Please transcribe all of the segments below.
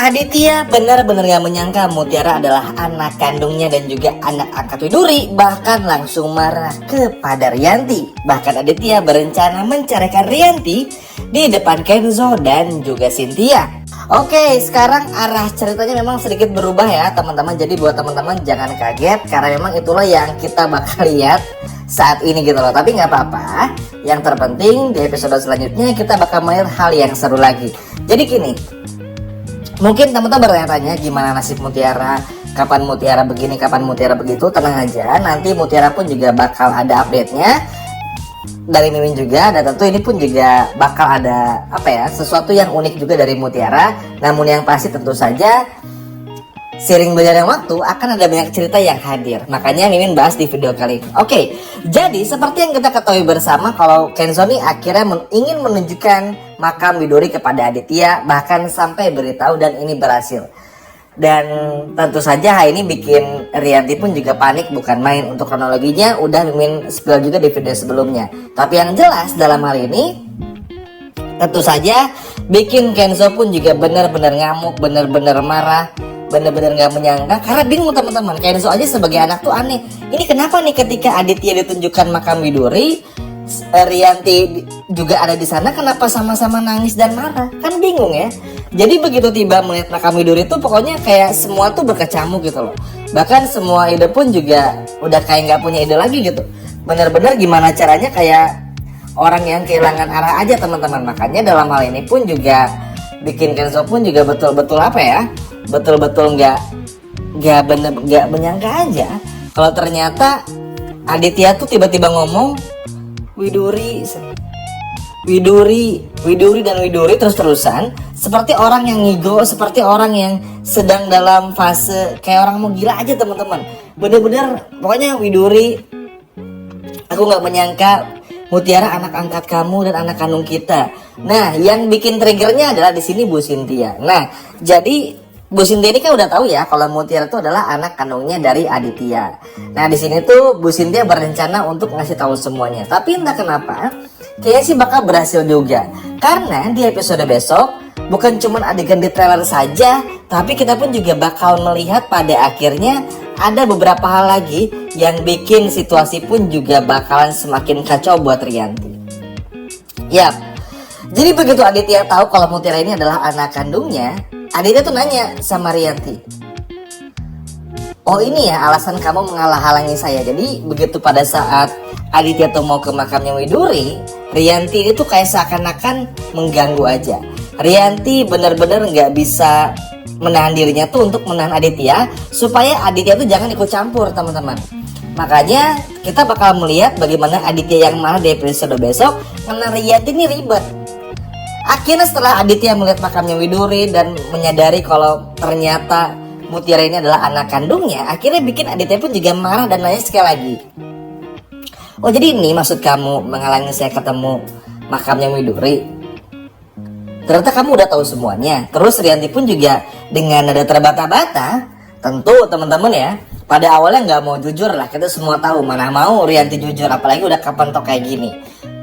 Aditya benar-benar gak menyangka Mutiara adalah anak kandungnya dan juga anak angkat Widuri, bahkan langsung marah kepada Rianti. Bahkan Aditya berencana menceraikan Rianti di depan Kenzo dan juga Cynthia. Oke, sekarang arah ceritanya memang sedikit berubah ya teman-teman. Jadi buat teman-teman jangan kaget karena memang itulah yang kita bakal lihat saat ini gitu loh. Tapi nggak apa-apa. Yang terpenting di episode selanjutnya kita bakal melihat hal yang seru lagi. Jadi gini, mungkin teman-teman bertanya-tanya gimana nasib Mutiara, kapan Mutiara begini, kapan Mutiara begitu. Tenang aja, nanti Mutiara pun juga bakal ada update-nya dari Mimin juga, dan tentu ini pun juga bakal ada sesuatu yang unik juga dari Mutiara. Namun yang pasti tentu saja seiring berjalannya waktu akan ada banyak cerita yang hadir. Makanya Mimin bahas di video kali ini. Oke, jadi seperti yang kita ketahui bersama kalau Kenzo nih akhirnya ingin menunjukkan makam Widuri kepada Aditya, bahkan sampai beritahu, dan ini berhasil. Dan tentu saja hal ini bikin Rianti pun juga panik bukan main. Untuk kronologinya udah Mimin spill juga di video sebelumnya. Tapi yang jelas dalam hal ini tentu saja bikin Kenzo pun juga benar-benar ngamuk, benar-benar marah, benar-benar gak menyangka. Karena bingung teman-teman, Kenzo aja sebagai anak tuh aneh. Ini kenapa nih ketika Aditya ditunjukkan makam Widuri, Rianti juga ada di sana, kenapa sama-sama nangis dan marah? Kan bingung ya. Jadi begitu tiba melihat makam Widuri itu pokoknya kayak semua tuh berkecamuk gitu loh. Bahkan semua ide pun juga udah kayak nggak punya ide lagi gitu. Bener-bener gimana caranya kayak orang yang kehilangan arah aja teman-teman. Makanya dalam hal ini pun juga bikin Kenzo pun juga betul-betul betul-betul nggak menyangka aja kalau ternyata Aditya tuh tiba-tiba ngomong Widuri terus-terusan, seperti orang yang ngigo, seperti orang yang sedang dalam fase kayak orang mau gila aja teman-teman. Bener-bener pokoknya Widuri, aku nggak menyangka Mutiara anak angkat kamu dan anak kandung kita. Nah, yang bikin triggernya adalah di sini Bu Cynthia. Nah, jadi Bu Cynthia ini kan udah tahu ya kalau Mutiara itu adalah anak kandungnya dari Aditya. Nah, di sini tuh Bu Cynthia berencana untuk ngasih tahu semuanya. Tapi entah kenapa, kayaknya sih bakal berhasil juga. Karena di episode besok bukan cuma adegan di trailer saja, tapi kita pun juga bakal melihat pada akhirnya ada beberapa hal lagi yang bikin situasi pun juga bakalan semakin kacau buat Rianti. Yap. Jadi begitu Aditya tahu kalau Mutiara ini adalah anak kandungnya, Aditya tuh nanya sama Rianti, "Oh ini ya alasan kamu menghalang-halangi saya." Jadi begitu pada saat Aditya tuh mau ke makamnya Widuri, Rianti itu kayak seakan-akan mengganggu aja. Rianti benar-benar nggak bisa menahan dirinya tuh untuk menahan Aditya supaya Aditya tuh jangan ikut campur teman-teman. Makanya kita bakal melihat bagaimana Aditya yang marah di episode besok karena Rianti ini ribet. Akhirnya setelah Aditya melihat makamnya Widuri dan menyadari kalau ternyata Mutiara ini adalah anak kandungnya, akhirnya bikin Aditya pun juga marah dan nanya sekali lagi, "Oh jadi ini maksud kamu menghalangi saya ketemu makamnya Widuri? Ternyata kamu udah tahu semuanya." Terus Rianti pun juga dengan nada terbata-bata, tentu teman-teman ya, pada awalnya nggak mau jujur lah, kita semua tahu mana mau Rianti jujur, apalagi udah kepentok kayak gini.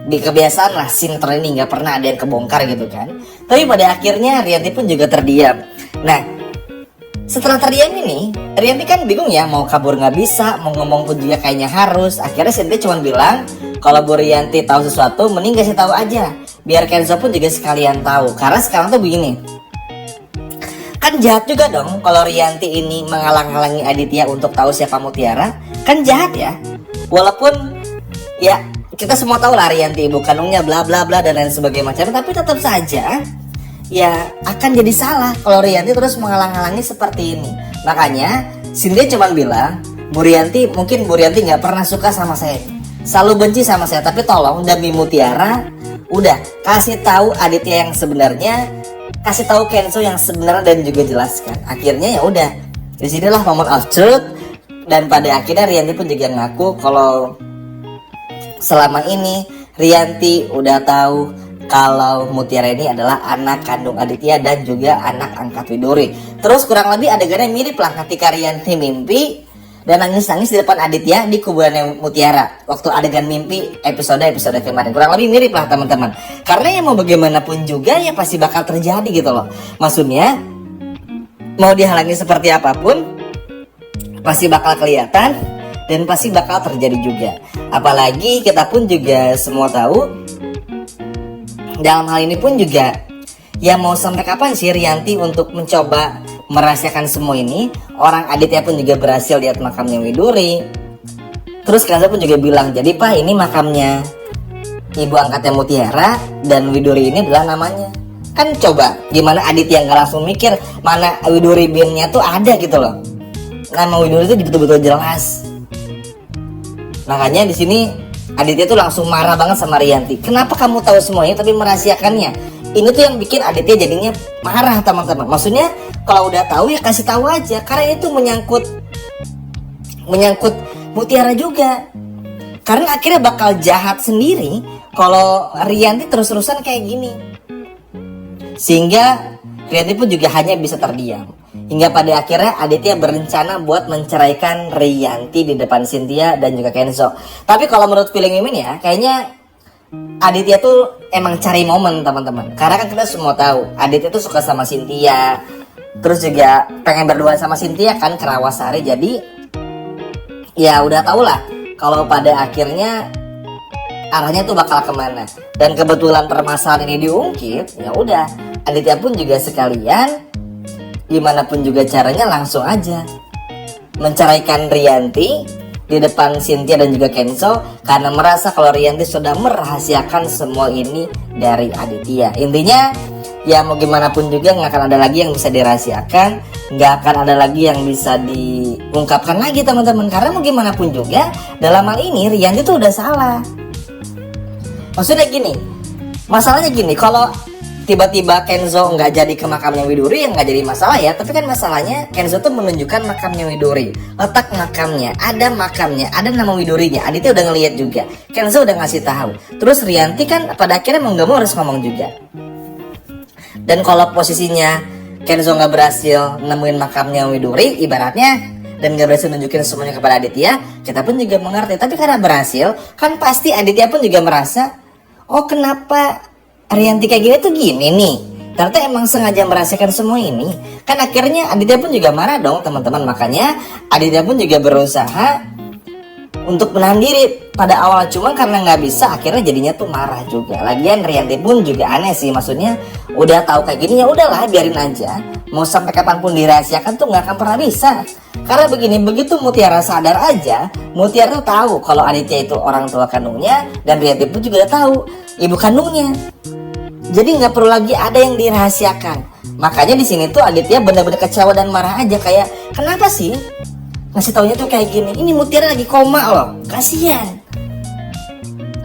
Di kebiasaan lah sinetron ini nggak pernah ada yang kebongkar gitu kan. Tapi pada akhirnya Rianti pun juga terdiam. Nah, setelah terdiam ini, Rianti kan bingung ya, mau kabur nggak bisa, mau ngomong pun juga kayaknya harus. Akhirnya Cynthia cuma bilang, kalau Bu Rianti tahu sesuatu, mending kasih tahu aja, biar Kenzo pun juga sekalian tahu. Karena sekarang tuh begini, kan jahat juga dong kalau Rianti ini menghalang-halangi Aditya untuk tahu siapa Mutiara. Kan jahat ya. Walaupun ya kita semua tahu lah Rianti ibu kandungnya bla bla bla dan lain sebagainya macam, tapi tetap saja ya akan jadi salah kalau Rianti terus menghalang-halangi seperti ini. Makanya Cynthia cuma bilang, mungkin Bu Rianti nggak pernah suka sama saya, selalu benci sama saya, tapi tolong demi Mutiara udah kasih tahu Aditya yang sebenarnya, kasih tahu Kenzo yang sebenarnya dan juga jelaskan. Akhirnya ya udah, disinilah moment of truth. Dan pada akhirnya Rianti pun juga ngaku kalau selama ini Rianti udah tahu kalau Mutiara ini adalah anak kandung Aditya dan juga anak angkat Widuri. Terus kurang lebih adegannya mirip lah ketika Rianti mimpi dan nangis-nangis di depan Aditya di kuburannya Mutiara waktu adegan mimpi episode kemarin. Kurang lebih mirip lah teman-teman. Karena ya mau bagaimanapun juga ya pasti bakal terjadi gitu loh. Maksudnya mau dihalangi seperti apapun pasti bakal kelihatan dan pasti bakal terjadi juga. Apalagi kita pun juga semua tahu, dalam hal ini pun juga ya mau sampai kapan sih Rianti untuk mencoba merahasiakan semua ini. Orang Aditya pun juga berhasil lihat makamnya Widuri. Terus Kenzo pun juga bilang, jadi Pak ini makamnya ibu angkatnya Mutiara dan Widuri ini adalah namanya. Kan coba gimana Aditya nggak langsung mikir mana Widuri binnya tuh ada gitu loh. Nama Widuri itu betul-betul jelas. Makanya di sini Aditya tuh langsung marah banget sama Rianti. Kenapa kamu tahu semuanya tapi merahasiakannya? Ini tuh yang bikin Aditya jadinya marah teman-teman. Maksudnya kalau udah tahu ya kasih tahu aja, karena itu menyangkut Mutiara juga. Karena akhirnya bakal jahat sendiri kalau Rianti terus-terusan kayak gini. Sehingga Rianti pun juga hanya bisa terdiam. Hingga pada akhirnya Aditya berencana buat menceraikan Rianti di depan Cynthia dan juga Kenzo. Tapi kalau menurut feeling Mimin ya, kayaknya Aditya tuh emang cari momen teman-teman. Karena kan kita semua tahu Aditya tuh suka sama Cynthia. Terus juga pengen berdua sama Cynthia kan ke Rawasari. Jadi ya udah tau lah kalau pada akhirnya arahnya tuh bakal kemana. Dan kebetulan permasalahan ini diungkit, ya udah Aditya pun juga sekalian gimana pun juga caranya langsung aja menceraikan Rianti di depan Cynthia dan juga Kenzo, karena merasa kalau Rianti sudah merahasiakan semua ini dari Aditya. Intinya ya mau gimana pun juga nggak akan ada lagi yang bisa dirahasiakan, nggak akan ada lagi yang bisa diungkapkan lagi teman-teman. Karena mau gimana pun juga dalam hal ini Rianti tuh udah salah. Maksudnya gini, masalahnya gini, kalau tiba-tiba Kenzo nggak jadi ke makamnya Widuri yang nggak jadi masalah ya. Tapi kan masalahnya Kenzo tuh menunjukkan makamnya Widuri, letak makamnya, ada makamnya, ada nama Widurinya. Aditya udah ngeliat juga, Kenzo udah ngasih tahu. Terus Rianti kan pada akhirnya mau nggak mau harus ngomong juga. Dan kalau posisinya Kenzo nggak berhasil nemuin makamnya Widuri ibaratnya, dan nggak berhasil nunjukin semuanya kepada Aditya, kita pun juga mengerti. Tapi karena berhasil, kan pasti Aditya pun juga merasa, oh kenapa Rianti kayak gini tuh gini nih, ternyata emang sengaja merahasiakan semua ini. Kan akhirnya Aditya pun juga marah dong teman-teman. Makanya Aditya pun juga berusaha untuk menahan diri pada awal, cuma karena nggak bisa akhirnya jadinya tuh marah juga. Lagian Rianti pun juga aneh sih, maksudnya udah tahu kayak gini ya udahlah biarin aja. Mau sampai kapanpun dirahasiakan tuh nggak akan pernah bisa. Karena begini, begitu Mutiara sadar aja, Mutiara tuh tahu kalau Aditya itu orang tua kandungnya, dan Rianti pun juga udah tahu ibu kandungnya. Jadi nggak perlu lagi ada yang dirahasiakan. Makanya di sini tuh Aditya benar-benar kecewa dan marah aja, kayak kenapa sih ngasih taunya tuh kayak gini? Ini Mutiara lagi koma loh, kasihan.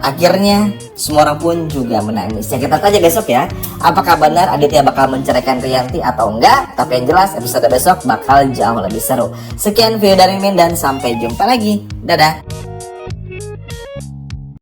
Akhirnya semua orang pun juga menangis. Ya kita tanya besok ya, apakah benar Aditya bakal menceraikan Rianti atau enggak? Tapi yang jelas episode besok bakal jauh lebih seru. Sekian video dari Mimin dan sampai jumpa lagi. Dadah.